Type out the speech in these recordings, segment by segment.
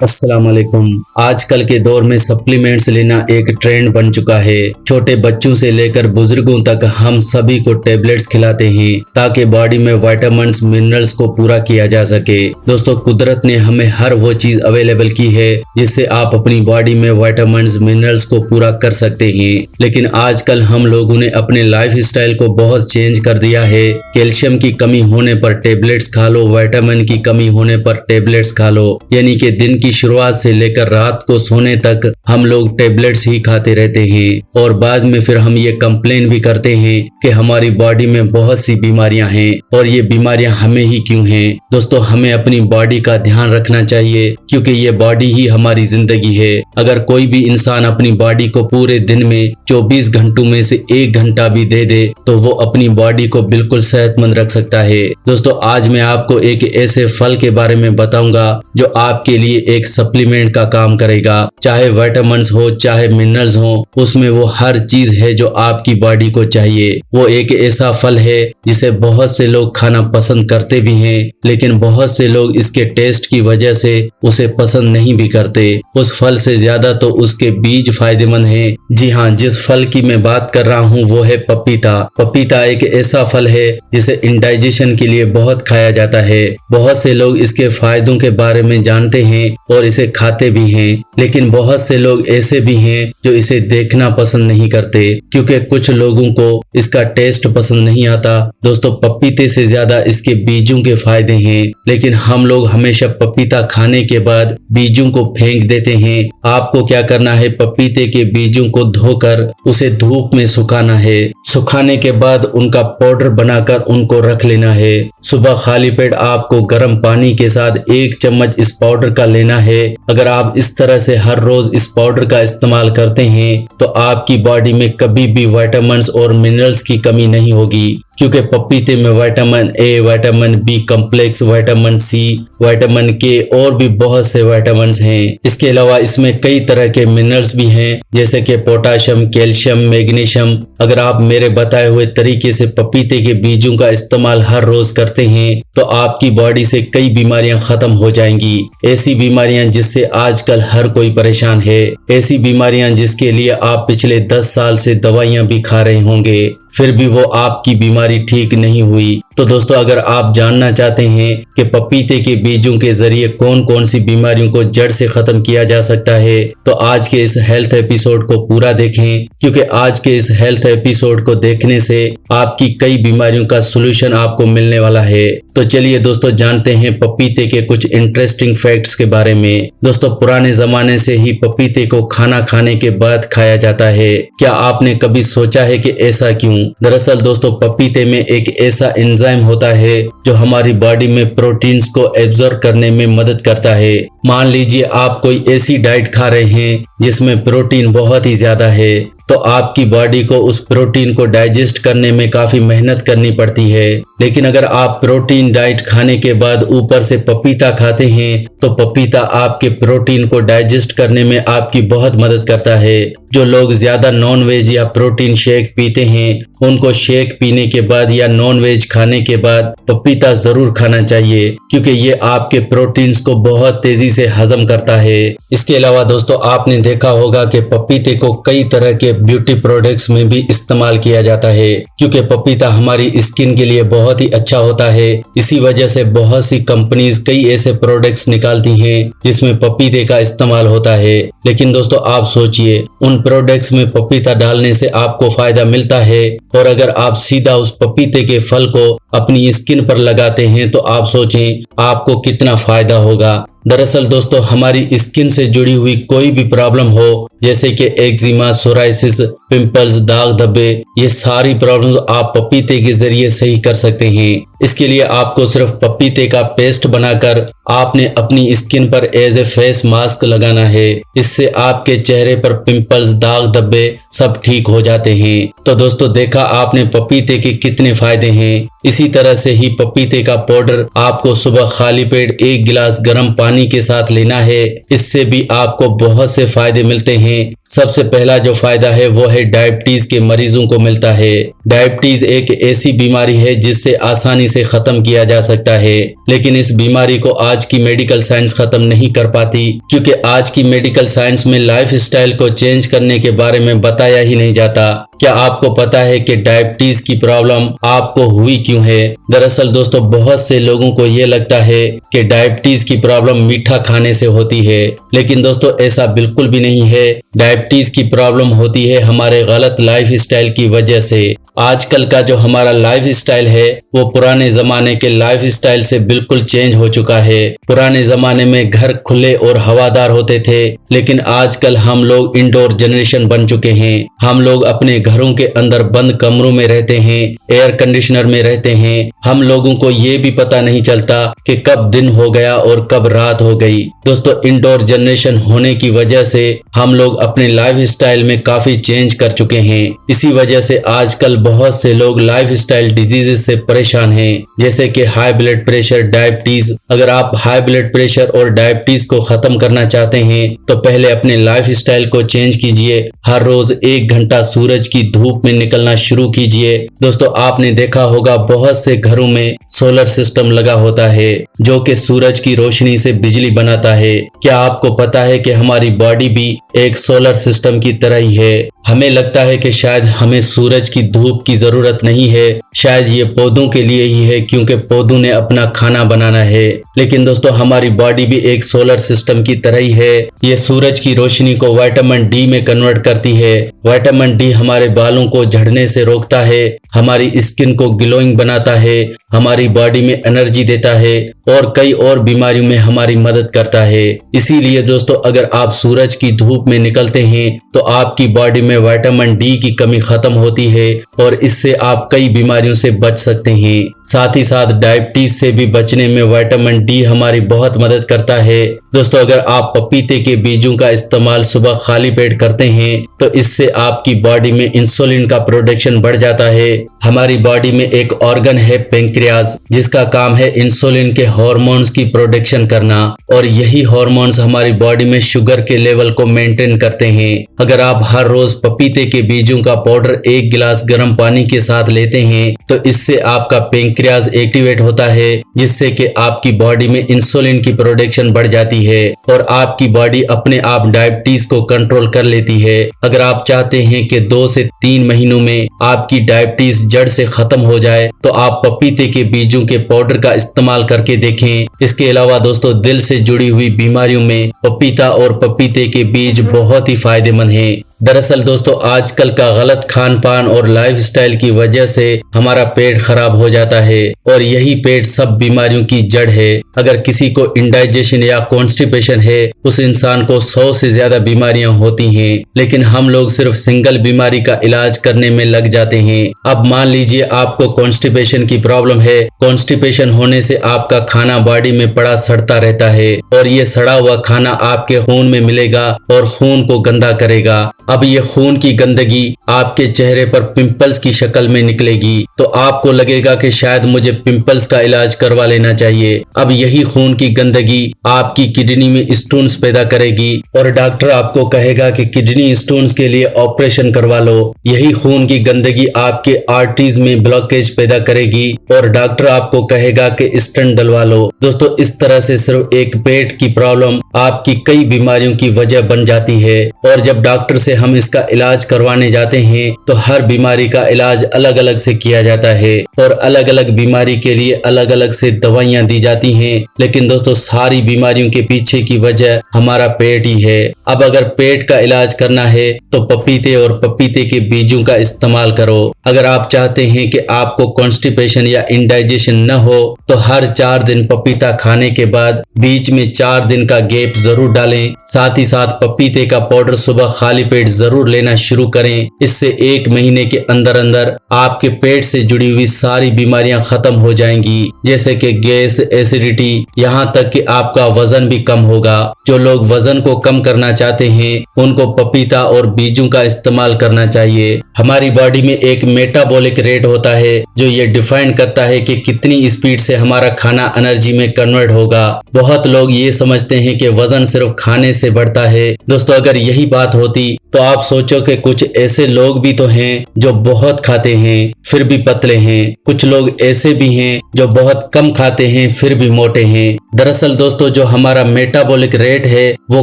अस्सलाम वालेकुम। आजकल के दौर में सप्लीमेंट्स लेना एक ट्रेंड बन चुका है। छोटे बच्चों से लेकर बुजुर्गों तक हम सभी को टेबलेट्स खिलाते हैं ताकि बॉडी में विटामिन्स मिनरल्स को पूरा किया जा सके। दोस्तों, कुदरत ने हमें हर वो चीज अवेलेबल की है जिससे आप अपनी बॉडी में विटामिन्स मिनरल्स को पूरा कर सकते हैं। लेकिन आजकल हम लोगों ने अपने लाइफ स्टाइल को बहुत चेंज कर दिया है। कैल्शियम की कमी होने पर टेबलेट्स खा लो, विटामिन की कमी होने पर टेबलेट्स खा लो, यानी कि दिन की शुरुआत से लेकर रात को सोने तक हम लोग टेबलेट्स ही खाते रहते हैं और बाद में फिर हम ये कंप्लेन भी करते हैं कि हमारी बॉडी में बहुत सी बीमारियां हैं और ये बीमारियां हमें ही क्यों हैं। दोस्तों, हमें अपनी बॉडी का ध्यान रखना चाहिए क्योंकि ये बॉडी ही हमारी जिंदगी है। अगर कोई भी इंसान अपनी बॉडी को पूरे दिन में 24 घंटों में से 1 घंटा भी दे दे तो वो अपनी बॉडी को बिल्कुल सेहतमंद रख सकता है। दोस्तों, आज मैं आपको एक ऐसे फल के बारे में बताऊंगा जो आपके लिए एक सप्लीमेंट का काम करेगा। चाहे विटामिन्स हो चाहे मिनरल्स हो, उसमें वो हर चीज है जो आपकी बॉडी को चाहिए। वो एक ऐसा फल है जिसे बहुत से लोग खाना पसंद करते भी हैं, लेकिन बहुत से लोग इसके टेस्ट की वजह से उसे पसंद नहीं भी करते। उस फल से ज्यादा तो उसके बीज फायदेमंद हैं। जी हाँ, जिस फल की मैं बात कर रहा हूँ वो है पपीता। पपीता एक ऐसा फल है जिसे इंडाइजेशन के लिए बहुत खाया जाता है। बहुत से लोग इसके फायदों के बारे में जानते हैं और इसे खाते भी हैं, लेकिन बहुत से लोग ऐसे भी हैं जो इसे देखना पसंद नहीं करते क्योंकि कुछ लोगों को इसका टेस्ट पसंद नहीं आता। दोस्तों, पपीते से ज्यादा इसके बीजों के फायदे हैं, लेकिन हम लोग हमेशा पपीता खाने के बाद बीजों को फेंक देते हैं। आपको क्या करना है, पपीते के बीजों को धोकर उसे धूप में सुखाना है। सुखाने के बाद उनका पाउडर बनाकर उनको रख लेना है। सुबह खाली पेट आपको गर्म पानी के साथ 1 चम्मच इस पाउडर का लेना है। अगर आप इस तरह से हर रोज इस पाउडर का इस्तेमाल करते हैं तो आपकी बॉडी में कभी भी विटामिन्स और मिनरल्स की कमी नहीं होगी क्योंकि पपीते में vitamin A, vitamin B complex, vitamin C, vitamin K और भी बहुत से विटामिन्स हैं। इसके अलावा इसमें कई तरह के मिनरल्स भी हैं जैसे कि पोटाशियम, कैल्शियम, मैग्नीशियम। अगर आप मेरे बताए हुए तरीके से पपीते के बीजों का इस्तेमाल हर रोज करते हैं तो आपकी बॉडी से कई बीमारियां खत्म हो जाएंगी। ऐसी बीमारियां जिससे आजकल हर कोई परेशान है, ऐसी बीमारियां जिसके लिए आप पिछले 10 साल से दवाइयां भी खा रहे होंगे, फिर भी वो आपकी बीमारी ठीक नहीं हुई। तो दोस्तों, अगर आप जानना चाहते हैं कि पपीते के बीजों के जरिए कौन कौन सी बीमारियों को जड़ से खत्म किया जा सकता है तो आज के इस हेल्थ एपिसोड को पूरा देखें क्योंकि आज के इस हेल्थ एपिसोड को देखने से आपकी कई बीमारियों का सोल्यूशन आपको मिलने वाला है। तो चलिए दोस्तों, जानते हैं पपीते के कुछ इंटरेस्टिंग फैक्ट्स के बारे में। दोस्तों, पुराने जमाने से ही पपीते को खाना खाने के बाद खाया जाता है। क्या आपने कभी सोचा है कि ऐसा क्यों? दरअसल दोस्तों, पपीते में एक ऐसा एंजाइम होता है जो हमारी बॉडी में प्रोटीन्स को एब्जॉर्ब करने में मदद करता है। मान लीजिए आप कोई ऐसी डाइट खा रहे हैं जिसमें प्रोटीन बहुत ही ज्यादा है तो आपकी बॉडी को उस प्रोटीन को डाइजेस्ट करने में काफी मेहनत करनी पड़ती है। लेकिन अगर आप प्रोटीन डाइट खाने के बाद ऊपर से पपीता खाते हैं तो पपीता आपके प्रोटीन को डाइजेस्ट करने में आपकी बहुत मदद करता है। जो लोग ज्यादा नॉन वेज या प्रोटीन शेक पीते हैं उनको शेक पीने के बाद या नॉन वेज खाने के बाद पपीता जरूर खाना चाहिए क्योंकि ये आपके प्रोटीन्स को बहुत तेजी से हजम करता है। इसके अलावा दोस्तों, आपने देखा होगा कि पपीते को कई तरह के ब्यूटी प्रोडक्ट्स में भी इस्तेमाल किया जाता है क्योंकि पपीता हमारी स्किन के लिए बहुत ही अच्छा होता है। इसी वजह से बहुत सी कंपनीज कई ऐसे प्रोडक्ट्स निकालती हैं जिसमें पपीते का इस्तेमाल होता है। लेकिन दोस्तों, आप सोचिए, उन प्रोडक्ट्स में पपीता डालने से आपको फायदा मिलता है और अगर आप सीधा उस पपीते के फल को अपनी स्किन पर लगाते हैं तो आप सोचें आपको कितना फायदा होगा। दरअसल दोस्तों, हमारी स्किन से जुड़ी हुई कोई भी प्रॉब्लम हो जैसे कि एक्जिमा, सोराइसिस, पिंपल्स, दाग धब्बे, ये सारी प्रॉब्लम्स आप पपीते के जरिए सही कर सकते हैं। इसके लिए आपको सिर्फ पपीते का पेस्ट बनाकर आपने अपनी स्किन पर एज ए फेस मास्क लगाना है। इससे आपके चेहरे पर पिंपल्स, दाग धब्बे सब ठीक हो जाते हैं। तो दोस्तों, देखा आपने पपीते के कितने फायदे हैं। इसी तरह से ही पपीते का पाउडर आपको सुबह खाली पेट 1 गिलास गर्म पानी के साथ लेना है। इससे भी आपको बहुत से फायदे मिलते हैं। सबसे पहला जो फायदा है वो है डायबिटीज के मरीजों को मिलता है। डायबिटीज एक ऐसी बीमारी है जिससे आसानी से खत्म किया जा सकता है, लेकिन इस बीमारी को आज की मेडिकल साइंस खत्म नहीं कर पाती, क्योंकि आज की मेडिकल साइंस में लाइफ स्टाइल को चेंज करने के बारे में बताया ही नहीं जाता। क्या आपको पता है कि डायबिटीज की प्रॉब्लम आपको हुई क्यों है? दरअसल दोस्तों, बहुत से लोगों को ये लगता है कि डायबिटीज की प्रॉब्लम मीठा खाने से होती है, लेकिन दोस्तों ऐसा बिल्कुल भी नहीं है। डायबिटीज की प्रॉब्लम होती है हमारे गलत लाइफ स्टाइल की वजह से। आजकल का जो हमारा लाइफ स्टाइल है वो पुराने जमाने के लाइफ स्टाइल से बिल्कुल चेंज हो चुका है। पुराने जमाने में घर खुले और हवादार होते थे, लेकिन आजकल हम लोग इंडोर जनरेशन बन चुके हैं। हम लोग अपने घरों के अंदर बंद कमरों में रहते हैं, एयर कंडीशनर में रहते हैं। हम लोगों को ये भी पता नहीं चलता कि कब दिन हो गया और कब रात हो गई। दोस्तों, इंडोर जनरेशन होने की वजह से हम लोग अपने लाइफ स्टाइल में काफी चेंज कर चुके हैं। इसी वजह से आजकल बहुत से लोग लाइफ स्टाइल डिजीजेस से परेशान हैं, जैसे कि हाई ब्लड प्रेशर, डायबिटीज। अगर आप हाई ब्लड प्रेशर और डायबिटीज को खत्म करना चाहते हैं तो पहले अपने लाइफ स्टाइल को चेंज कीजिए। हर रोज 1 घंटा सूरज की धूप में निकलना शुरू कीजिए। दोस्तों, आपने देखा होगा बहुत से घरों में सोलर सिस्टम लगा होता है जो कि सूरज की रोशनी से बिजली बनाता है। क्या आपको पता है कि हमारी बॉडी भी एक सोलर सिस्टम की तरह ही है? हमें लगता है कि शायद हमें सूरज की धूप की जरूरत नहीं है, शायद ये पौधों के लिए ही है, क्योंकि पौधों ने अपना खाना बनाना है। लेकिन दोस्तों, हमारी बॉडी भी एक सोलर सिस्टम की तरह ही है। ये सूरज की रोशनी को विटामिन डी में कन्वर्ट करती है। विटामिन डी हमारे बालों को झड़ने से रोकता है, हमारी स्किन को ग्लोइंग बनाता है, हमारी बॉडी में एनर्जी देता है और कई और बीमारियों में हमारी मदद करता है। इसीलिए दोस्तों, अगर आप सूरज की धूप में निकलते हैं तो आपकी बॉडी में विटामिन डी की कमी खत्म होती है और इससे आप कई बीमारियों से बच सकते हैं। साथ ही साथ डायबिटीज से भी बचने में विटामिन डी हमारी बहुत मदद करता है। दोस्तों, अगर आप पपीते के बीजों का इस्तेमाल सुबह खाली पेट करते हैं तो इससे आपकी बॉडी में इंसुलिन का प्रोडक्शन बढ़ जाता है। हमारी बॉडी में एक ऑर्गन है पेंक्रियाज, जिसका काम है इंसुलिन के हार्मोन्स की प्रोडक्शन करना, और यही हार्मोन्स हमारी बॉडी में शुगर के लेवल को मेंटेन करते हैं। अगर आप हर रोज पपीते के बीजों का पाउडर 1 गिलास गर्म पानी के साथ लेते हैं तो इससे आपका पेंक्रियाज एक्टिवेट होता है, जिससे कि आपकी बॉडी में इंसुलिन की प्रोडक्शन बढ़ जाती है और आपकी बॉडी अपने आप डायबिटीज को कंट्रोल कर लेती है। अगर आप चाहते हैं कि 2 से 3 महीनों में आपकी डायबिटीज जड़ से खत्म हो जाए तो आप पपीते के बीजों के पाउडर का इस्तेमाल करके देखें। इसके अलावा दोस्तों, दिल से जुड़ी हुई बीमारियों में पपीता और पपीते के बीज बहुत ही फायदेमंद हैं। दरअसल दोस्तों, आजकल का गलत खान पान और लाइफस्टाइल की वजह से हमारा पेट खराब हो जाता है और यही पेट सब बीमारियों की जड़ है। अगर किसी को इंडाइजेशन या कॉन्स्टिपेशन है, उस इंसान को 100 से ज्यादा बीमारियां होती हैं, लेकिन हम लोग सिर्फ सिंगल बीमारी का इलाज करने में लग जाते हैं। अब मान लीजिए आपको कॉन्स्टिपेशन की प्रॉब्लम है। कॉन्स्टिपेशन होने से आपका खाना बॉडी में पड़ा सड़ता रहता है और ये सड़ा हुआ खाना आपके खून में मिलेगा और खून को गंदा करेगा। अब ये खून की गंदगी आपके चेहरे पर पिंपल्स की शक्ल में निकलेगी तो आपको लगेगा कि शायद मुझे पिंपल्स का इलाज करवा लेना चाहिए। अब यही खून की गंदगी आपकी किडनी में स्टोन्स पैदा करेगी और डॉक्टर आपको कहेगा कि किडनी स्टोन्स के लिए ऑपरेशन करवा लो। यही खून की गंदगी आपके आर्टरीज में ब्लॉकेज पैदा करेगी और डॉक्टर आपको कहेगा कि स्टेंट डलवा लो। दोस्तों, इस तरह से सिर्फ एक पेट की प्रॉब्लम आपकी कई बीमारियों की वजह बन जाती है और जब डॉक्टर से हम इसका इलाज करवाने जाते हैं तो हर बीमारी का इलाज अलग अलग से किया जाता है और अलग अलग बीमारी के लिए अलग अलग से दवाइयां दी जाती हैं। लेकिन दोस्तों, सारी बीमारियों के पीछे की वजह हमारा पेट ही है। अब अगर पेट का इलाज करना है तो पपीते और पपीते के बीजों का इस्तेमाल करो। अगर आप चाहते हैं कि आपको कॉन्स्टिपेशन या इंडाइजेशन न हो तो हर 4 दिन पपीता खाने के बाद बीच में 4 दिन का गैप जरूर डालें। साथ ही साथ पपीते का पाउडर सुबह खाली पेट जरूर लेना शुरू करें। इससे 1 महीने के अंदर अंदर आपके पेट से जुड़ी हुई सारी बीमारियां खत्म हो जाएंगी, जैसे कि गैस, एसिडिटी, यहाँ तक कि आपका वजन भी कम होगा। जो लोग वजन को कम करना चाहते हैं उनको पपीता और बीजों का इस्तेमाल करना चाहिए। हमारी बॉडी में एक मेटाबॉलिक रेट होता है जो ये डिफाइन करता है कि कितनी स्पीड से हमारा खाना एनर्जी में कन्वर्ट होगा। बहुत लोग ये समझते हैं कि वजन सिर्फ खाने से बढ़ता है। दोस्तों, अगर यही बात होती तो तो आप सोचो कि कुछ ऐसे लोग भी तो हैं जो बहुत खाते हैं फिर भी पतले हैं, कुछ लोग ऐसे भी हैं जो बहुत कम खाते हैं फिर भी मोटे हैं। दरअसल दोस्तों जो हमारा मेटाबॉलिक रेट है वो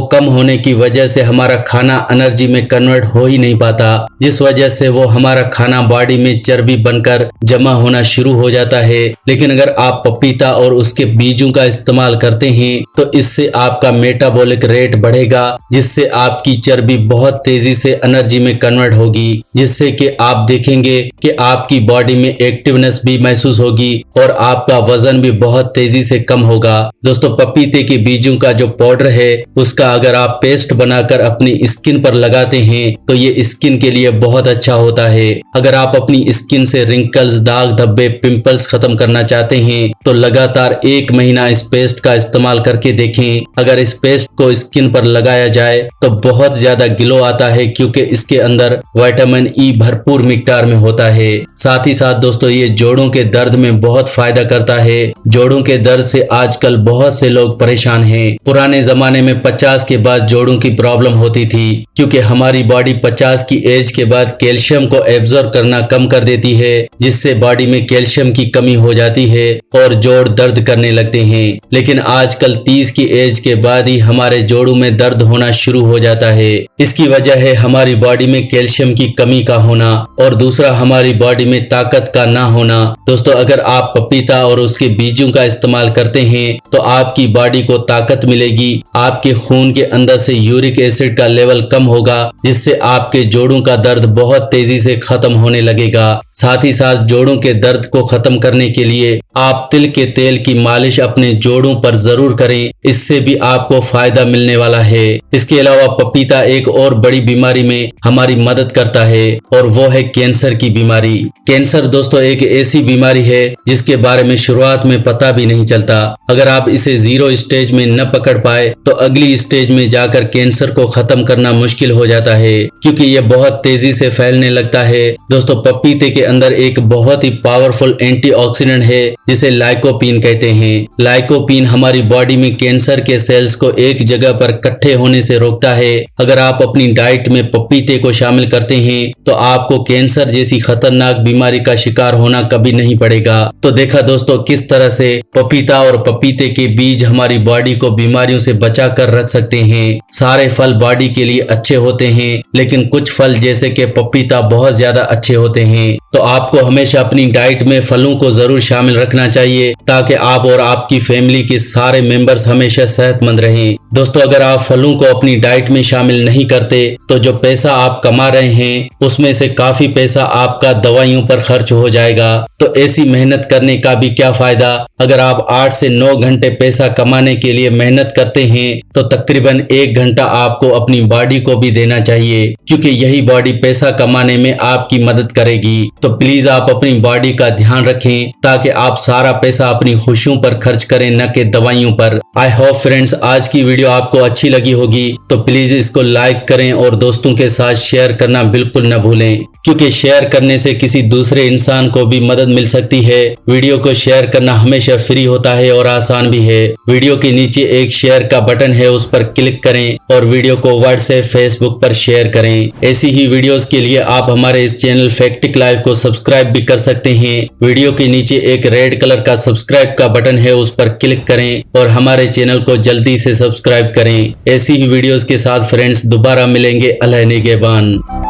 कम होने की वजह से हमारा खाना एनर्जी में कन्वर्ट हो ही नहीं पाता, जिस वजह से वो हमारा खाना बॉडी में चर्बी बनकर जमा होना शुरू हो जाता है। लेकिन अगर आप पपीता और उसके बीजों का इस्तेमाल करते हैं तो इससे आपका मेटाबॉलिक रेट बढ़ेगा, जिससे आपकी चर्बी बहुत तेजी से एनर्जी में कन्वर्ट होगी, जिससे कि आप देखेंगे कि आपकी बॉडी में एक्टिवनेस भी महसूस होगी और आपका वजन भी बहुत तेजी से कम होगा। दोस्तों पपीते के बीजों का जो पाउडर है उसका अगर आप पेस्ट बनाकर अपनी स्किन पर लगाते हैं तो ये स्किन के लिए बहुत अच्छा होता है। अगर आप अपनी स्किन से रिंकल्स, दाग धब्बे, पिंपल्स खत्म करना चाहते हैं तो लगातार 1 महीना इस पेस्ट का इस्तेमाल करके देखें। अगर इस पेस्ट को स्किन पर लगाया जाए तो बहुत ज्यादा ग्लो आता है, क्योंकि इसके अंदर विटामिन ई भरपूर मिकदार में होता है। साथ ही साथ दोस्तों ये जोड़ों के दर्द में बहुत फायदा करता है। जोड़ों के दर्द से आजकल बहुत से लोग परेशान हैं। पुराने जमाने में 50 के बाद जोड़ों की प्रॉब्लम होती थी, क्योंकि हमारी बॉडी 50 की एज के बाद कैल्शियम को एब्जॉर्ब करना कम कर देती है, जिससे बॉडी में कैल्शियम की कमी हो जाती है और जोड़ दर्द करने लगते हैं। लेकिन आजकल 30 की एज के बाद ही हमारे जोड़ों में दर्द होना शुरू हो जाता है। इसकी वजह है हमारी बॉडी में कैल्शियम की कमी का होना और दूसरा हमारी बॉडी में ताकत का ना होना। दोस्तों अगर आप पपीता और उसके बीजों का इस्तेमाल करते हैं तो आपकी बॉडी को ताकत मिलेगी, आपके खून के अंदर से यूरिक एसिड का लेवल कम होगा, जिससे आपके जोड़ों का दर्द बहुत तेजी से खत्म होने लगेगा। साथ ही साथ जोड़ों के दर्द को खत्म करने के लिए आप तिल के तेल की मालिश अपने जोड़ों पर जरूर करें, इससे भी आपको फायदा मिलने वाला है। इसके अलावा पपीता एक और बड़ी बीमारी में हमारी मदद करता है और वो है कैंसर की बीमारी। कैंसर दोस्तों एक ऐसी बीमारी है जिसके बारे में शुरुआत में पता भी नहीं चलता। अगर आप इसे 0 स्टेज में न पकड़ पाए तो अगली स्टेज में जाकर कैंसर को खत्म करना मुश्किल हो जाता है, क्योंकि ये बहुत तेजी से फैलने लगता है। दोस्तों पपीते के अंदर एक बहुत ही पावरफुल एंटीऑक्सीडेंट है जिसे लाइकोपीन कहते हैं। लाइकोपीन हमारी बॉडी में कैंसर के सेल्स को एक जगह पर इकट्ठे होने से रोकता है। अगर आप अपनी डाइट में पपीते को शामिल करते हैं तो आपको कैंसर जैसी खतरनाक बीमारी का शिकार होना कभी नहीं पड़ेगा। तो देखा दोस्तों किस तरह से पपीता और पपीते के बीज हमारी बॉडी को बीमारियों से बचा कर रख सकते हैं। सारे फल बॉडी के लिए अच्छे होते हैं, लेकिन कुछ फल जैसे कि पपीता बहुत ज्यादा अच्छे होते हैं। तो आपको हमेशा अपनी डाइट में फलों को जरूर शामिल रखना चाहिए, ताकि आप और आपकी फैमिली के सारे मेंबर्स हमेशा सेहतमंद रहें। दोस्तों अगर आप फलों को अपनी डाइट में शामिल नहीं करते तो जो पैसा आप कमा रहे हैं उसमें से काफी पैसा आपका दवाइयों पर खर्च हो जाएगा। तो ऐसी मेहनत करने का भी क्या फायदा। अगर आप 8 से 9 घंटे पैसा कमाने के लिए मेहनत करते हैं तो तकरीबन 1 घंटा आपको अपनी बॉडी को भी देना चाहिए, क्योंकि यही बॉडी पैसा कमाने में आपकी मदद करेगी। तो प्लीज आप अपनी बॉडी का ध्यान रखें, ताकि आप सारा पैसा अपनी खुशियों पर खर्च करें, न कि दवाइयों पर। आई होप फ्रेंड्स आज की वीडियो आपको अच्छी लगी होगी, तो प्लीज इसको लाइक करें और दोस्तों के साथ शेयर करना बिल्कुल न भूलें, क्योंकि शेयर करने से किसी दूसरे इंसान को भी मदद मिल सकती है। वीडियो को शेयर करना हमेशा फ्री होता है और आसान भी है। वीडियो के नीचे एक शेयर का बटन है, उस पर क्लिक करें और वीडियो को व्हाट्सएप, फेसबुक पर शेयर करें। ऐसी ही वीडियोस के लिए आप हमारे इस चैनल फैक्टिक लाइफ को सब्सक्राइब भी कर सकते हैं। वीडियो के नीचे एक रेड कलर का सब्सक्राइब का बटन है, उस पर क्लिक करें और हमारे चैनल को जल्दी से सब्सक्राइब करें। ऐसी ही वीडियोस के साथ फ्रेंड्स दोबारा मिलेंगे। अल्लाह निगहबान।